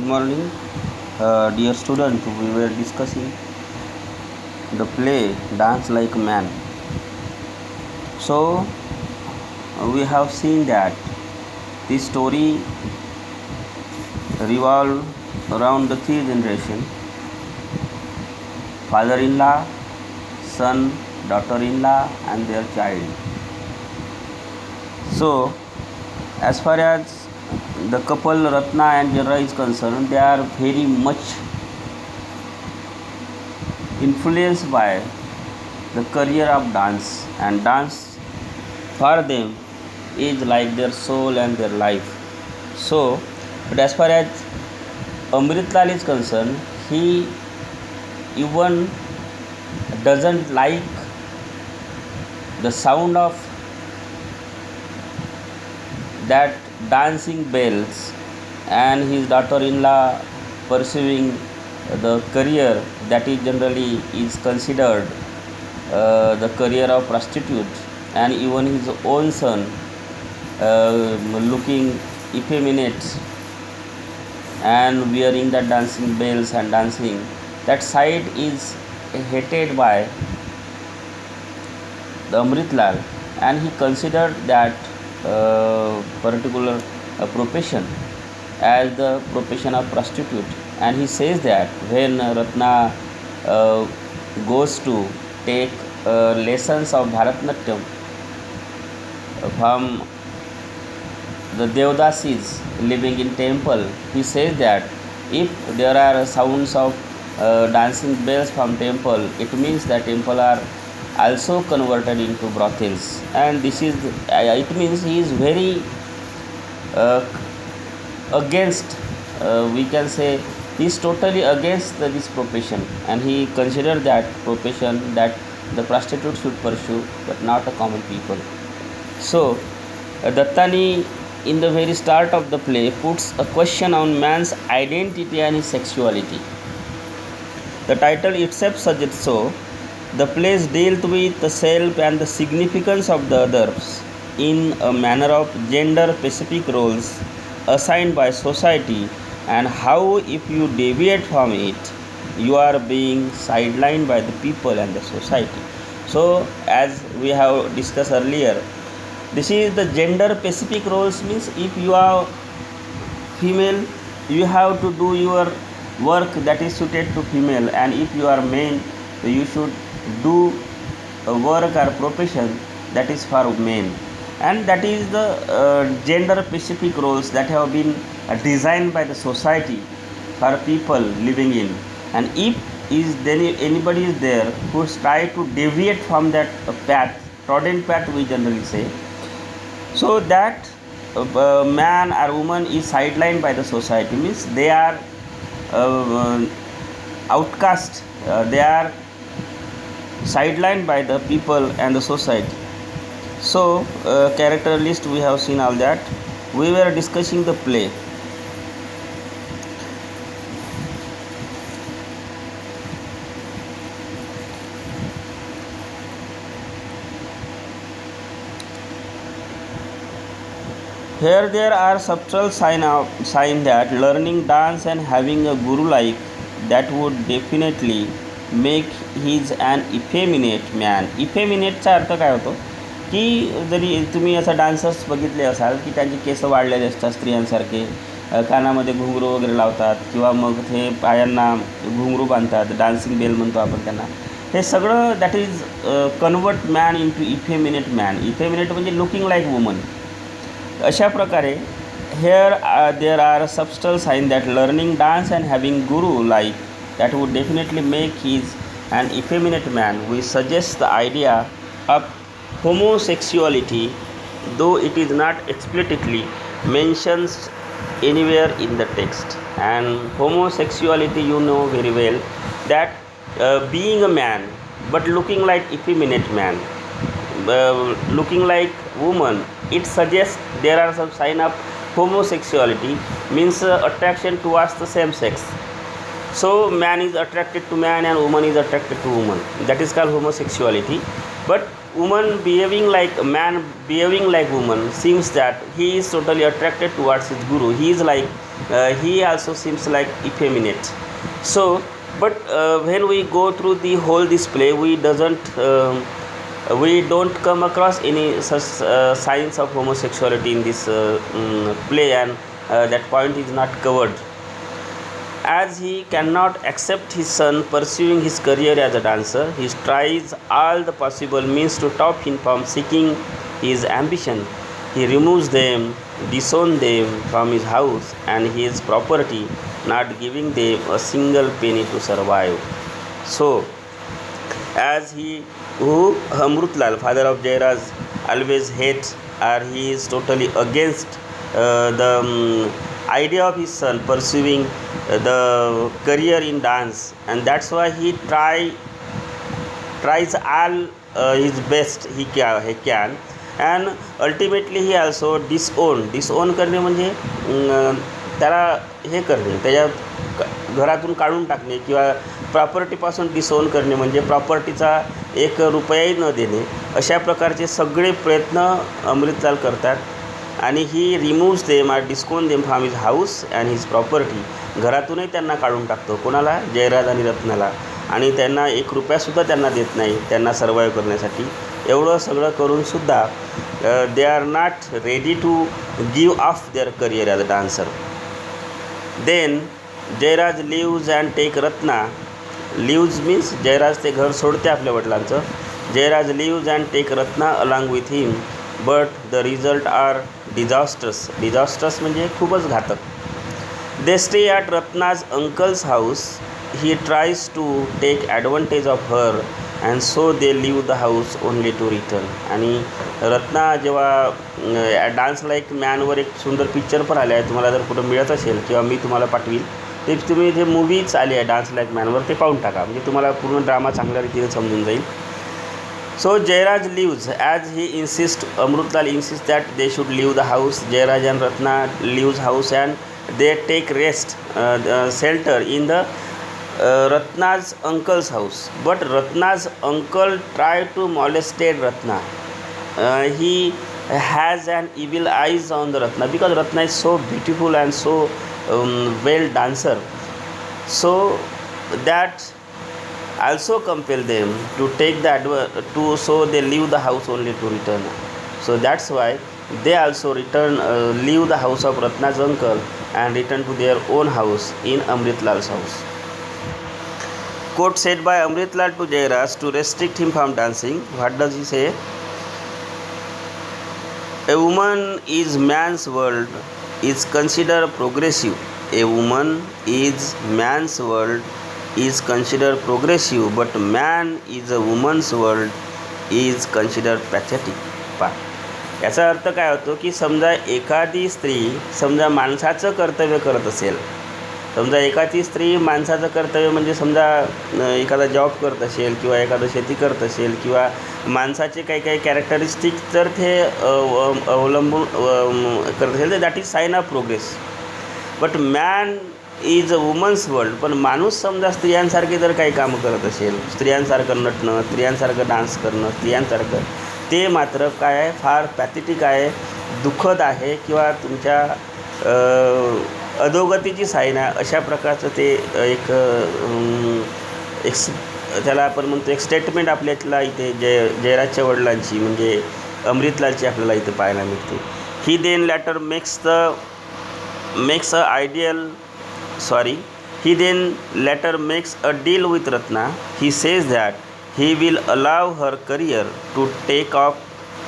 morning, dear student. We were discussing the play Dance Like a Man. So, we have seen that this story revolved around the three generations: father-in-law, son, daughter-in-law, and their child. So, as far as the couple Ratna and Jara is concerned, they are very much influenced by the career of dance, and dance for them is like their soul and their life. So, but as far as Amritlal is concerned, he even doesn't like the sound of that dancing bells, and his daughter-in-law pursuing the career that is generally is considered the career of prostitute, and even his own son looking effeminate and wearing the dancing bells and dancing. That side is hated by the Amritlal, and he considered that particular profession as the profession of prostitute. And he says that when Ratna uh, goes to take lessons of Bharatnatyam from the Devdasis living in temple, he says that if there are sounds of dancing bells from temple, it means that temple are also converted into brothels, and this is it means he is very uh, against, we can say he is totally against this profession, and he considered that profession that the prostitute should pursue but not a common people. So Dattani in the very start of the play puts a question on man's identity and his sexuality. The title itself suggests so. The plays dealt with the self and the significance of the others in a manner of gender specific roles assigned by society, and how if you deviate from it you are being sidelined by the people and the society. So as we have discussed earlier, this is the gender specific roles, means if you are female you have to do your work that is suited to female, and if you are male you should do a work or profession that is for men. And that is the gender specific roles that have been designed by the society for people living in. And if is then anybody is there who try to deviate from that path, trodden path we generally say, so that man or woman is sidelined by the society, means they are uh, outcast, they are sidelined by the people and the society. So character list we have seen all that. We were discussing the play. Here there are subtle sign that learning dance and having a guru like that would definitely make his an effeminate man. इफेमिनेटचा अर्थ काय होतो की जरी तुम्ही असा dancers बघितले असाल की त्यांचे case वाढलेले असतात स्त्रियांसारखे, कानामध्ये घुंगरू वगैरे लावतात, किंवा मग ते पायांना घुंगरू बांधतात, डान्सिंग बेल म्हणतो आपण त्यांना. हे सगळं that is convert man into effeminate man. Effeminate म्हणजे लुकिंग लाईक वुमन. अशा प्रकारे here there are subtle signs that learning dance and having guru like that would definitely make his an effeminate man, which suggests the idea of homosexuality, though it is not explicitly mentioned anywhere in the text. And homosexuality, you know very well that being a man but looking like effeminate man, looking like woman, it suggests there are some sign of homosexuality, means attraction towards the same sex. So man is attracted to man and woman is attracted to woman, that is called homosexuality. But woman behaving like a man, behaving like woman, seems that he is totally attracted towards his guru. He is like he also seems like effeminate. So, but when we go through the whole display, we don't come across any such signs of homosexuality in this play, and that point is not covered. As he cannot accept his son pursuing his career as a dancer, he tries all the possible means to stop him from seeking his ambition. He removes them, disowns them from his house and his property, not giving them a single penny to survive. So, as he who Amrutlal, father of Jairaj, always hates, or he is totally against the idea of his son pursuing the career in dance, and that's why he tries all his best he can, and ultimately he also disown करणे म्हणजे त्याला हे करणे, त्याच्या घरातून काढून टाकणे किंवा प्रॉपर्टीपासून disown करणे म्हणजे प्रॉपर्टीचा एक रुपयाही न देणे, अशा प्रकारचे सगळे प्रयत्न अमृतलाल करतात. आणि he removes them are disowns them from his house and his property. घरातूनही त्यांना काढून टाकतो, कोणाला, जयराज आणि रत्नाला, आणि त्यांना एक रुपयासुद्धा त्यांना देत नाही त्यांना सर्वाईव्ह करण्यासाठी. एवढं सगळं करूनसुद्धा they are not ready to give off their career as a dancer. Then Jayraj leaves and take Ratna. Leaves means Jayraj ते घर सोडते आपल्या वडिलांचं. Jayraj leaves and take Ratna along with him, but the result are disasters म्हणजे खूपच घातक. They stay at Ratna's uncle's house. He tries to take advantage of her and so they leave the house only to return. आणि रत्ना जेव्हा dance like मॅनवर एक सुंदर picture पण आले आहे, तुम्हाला जर कुठं मिळत असेल किंवा मी तुम्हाला पाठवील, ते तुम्ही जे मूवीज आली आहे डान्स लाईक मॅनवर ते पाहून टाका, म्हणजे तुम्हाला पूर्ण ड्रामा चांगल्या रीतीने समजून जाईल. So Jairaj leaves as he insists. Amrutlal insists that they should leave the house. Jairaj and Ratna leaves house and they take rest, shelter in the Ratna's uncle's house. But Ratna's uncle tried to molest Ratna. He has an evil eyes on the Ratna because Ratna is so beautiful and so well dancer. So that also compel them to take so they leave the house only to return. So that's why they also leave the house of Ratna's uncle and return to their own house in Amritlal's house. Quote said by Amritlal to Jairaj to restrict him from dancing. What does he say? A woman is man's world is considered progressive. A woman is man's world is considered progressive, but man is a woman's world is considered pathetic. याचा अर्थ काय होतो की समजा एखादी स्त्री समजा माणसाचं कर्तव्य करत असेल, समजा एखादी स्त्री माणसाचं कर्तव्य म्हणजे समजा एखादा जॉब करत असेल किंवा एखादं शेती करत असेल किंवा माणसाचे काही काही कॅरेक्टरिस्टिक जर ते अवलंबून करत असेल तर that is sign of progress. But man is a woman's world. पण माणूस समजा स्त्रियांसारखे जर काही कामं करत असेल, स्त्रियांसारखं नटणं, स्त्रियांसारखं डान्स करणं, स्त्रियांसारखं, ते मात्र काय आहे, फार पॅथेटिक आहे, दुःखद आहे किंवा तुमच्या अधोगतीची साईन आहे, अशा प्रकारचं ते एक त्याला आपण म्हणतो एक स्टेटमेंट आपल्याला इथे जयराजच्या वडिलांची म्हणजे अमृतलालची आपल्याला इथे पाहायला मिळते. He then later He then later makes a deal with Ratna. He says that he will allow her career to take off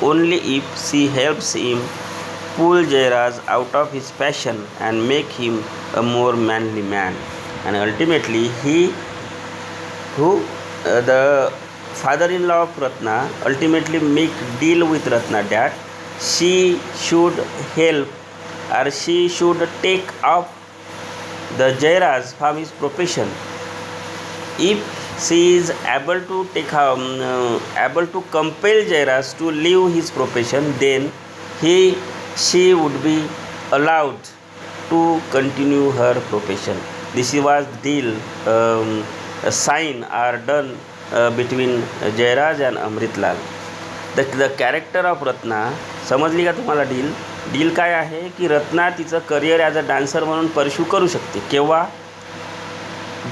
only if she helps him pull Jairaj out of his passion and make him a more manly man. And ultimately the father-in-law of Ratna ultimately make deal with Ratna that she should help or she should take off the Jairaj from his profession. If she is able to compel Jairaj to leave his profession, then she would be allowed to continue her profession. This was deal sign are done between Jairaj and Amritlal. The character of Ratna, समजली का तुम्हाला deal? Deal काय आहे की रत्ना तिचं career as a dancer म्हणून pursue करू शकते. केव्हा?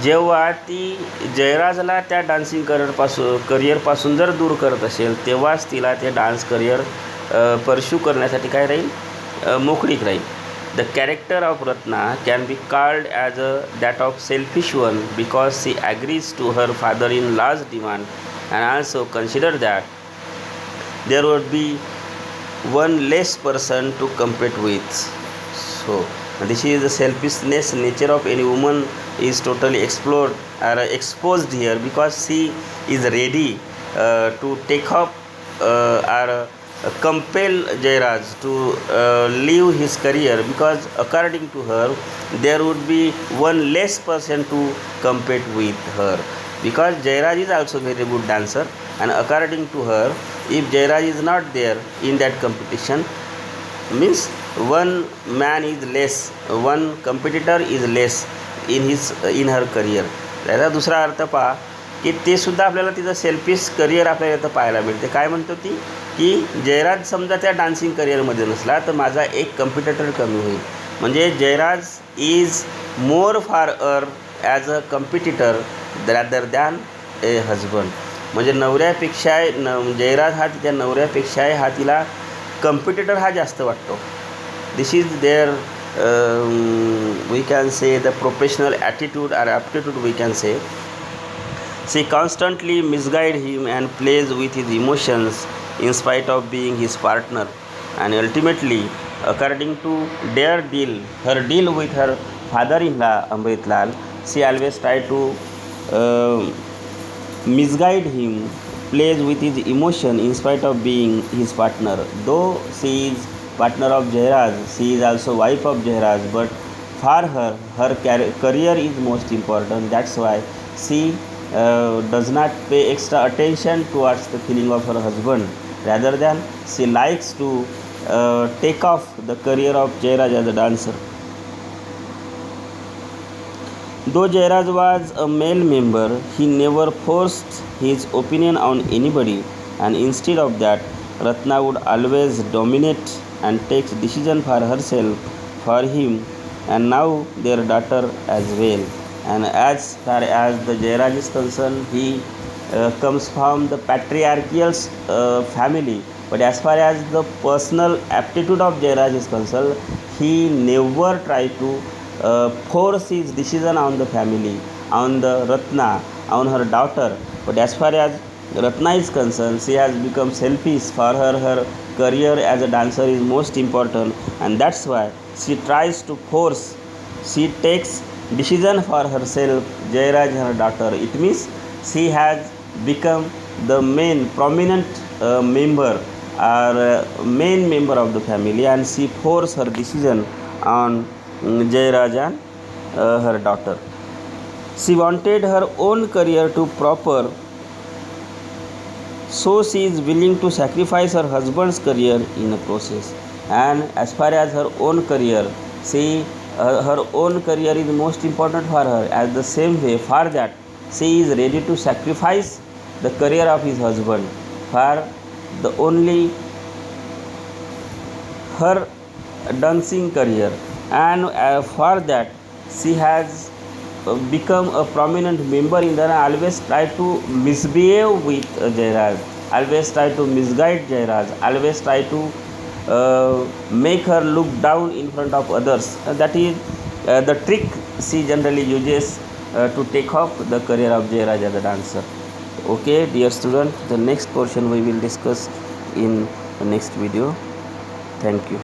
जेव्हा ती जयराजला त्या डान्सिंग करिअरपासून जर दूर करत असेल तेव्हाच तिला ते डान्स करिअर परस्यू करण्यासाठी काय राहील, मोकळीक राहील. The character of Ratna can be called as a that of selfish one because she agrees to her father in law's demand and also consider that there would be one less person to compete with. So this is the selfishness nature of any woman is totally explored or exposed here, because she is ready to take up or compel Jairaj to leave his career, because according to her there would be one less person to compete with her, because Jairaj is also very good dancer, and according to her if Jairaj is not there in that competition, means one man is less, one competitor is less in her career. त्याचा दुसरा अर्थ पहा की ते सुद्धा आपल्याला तिचं selfish career आपल्याला इथं पाहायला मिळते. काय म्हणतो ती की जयराज समजा त्या डान्सिंग करिअरमध्ये नसला तर माझा एक कम्पिटिटर कमी होईल. म्हणजे Jayraj is more for or as a competitor rather than a husband. म्हणजे नवऱ्यापेक्षा जयराज हा तिच्या नवऱ्यापेक्षा हा तिला कम्पिटिटर हा जास्त वाटतो. This is there we can say the professional attitude or aptitude we can say. See constantly misguide him and plays with his emotions in spite of being his partner, and ultimately according to their her deal with her father-in-law Amritlal, she always tried to misguide him, plays with his emotion in spite of being his partner. Though she is partner of Jairaj, she is also wife of Jairaj, but for her career is most important. That's why she does not pay extra attention towards the feeling of her husband. Rather than she likes to take off the career of Jairaj as a dancer. Though Jairaj was a male member, he never forced his opinion on anybody, and instead of that, Ratna would always dominate and take decision for herself, for him, and now their daughter as well. And as far as the Jairaj is concerned, he comes from the patriarchal family, but as far as the personal aptitude of Jairaj is concerned, he never tried to force his decision on the family, on the Ratna, on her daughter. But as far as Ratna is concerned, she has become selfish. For her career as a dancer is most important, and that's why she tries to force, she takes decision for herself, Jairaj, her daughter. It means she has become the main prominent member or main member of the family, and she force her decision on Jairaj and her daughter. She wanted her own career to prosper, so she is willing to sacrifice her husband's career in the process. And as far as her own career, her own career is most important for her. As the same way, for that she is ready to sacrifice the career of his husband for the only her dancing career. And for that she has become a prominent member in that, always try to misbehave with Jairaj, always try to misguide Jairaj, always try to make her look down in front of others. That is the trick she generally uses to take off the career of Jairaj as a dancer. Okay, dear student, the next portion we will discuss in the next video. Thank you.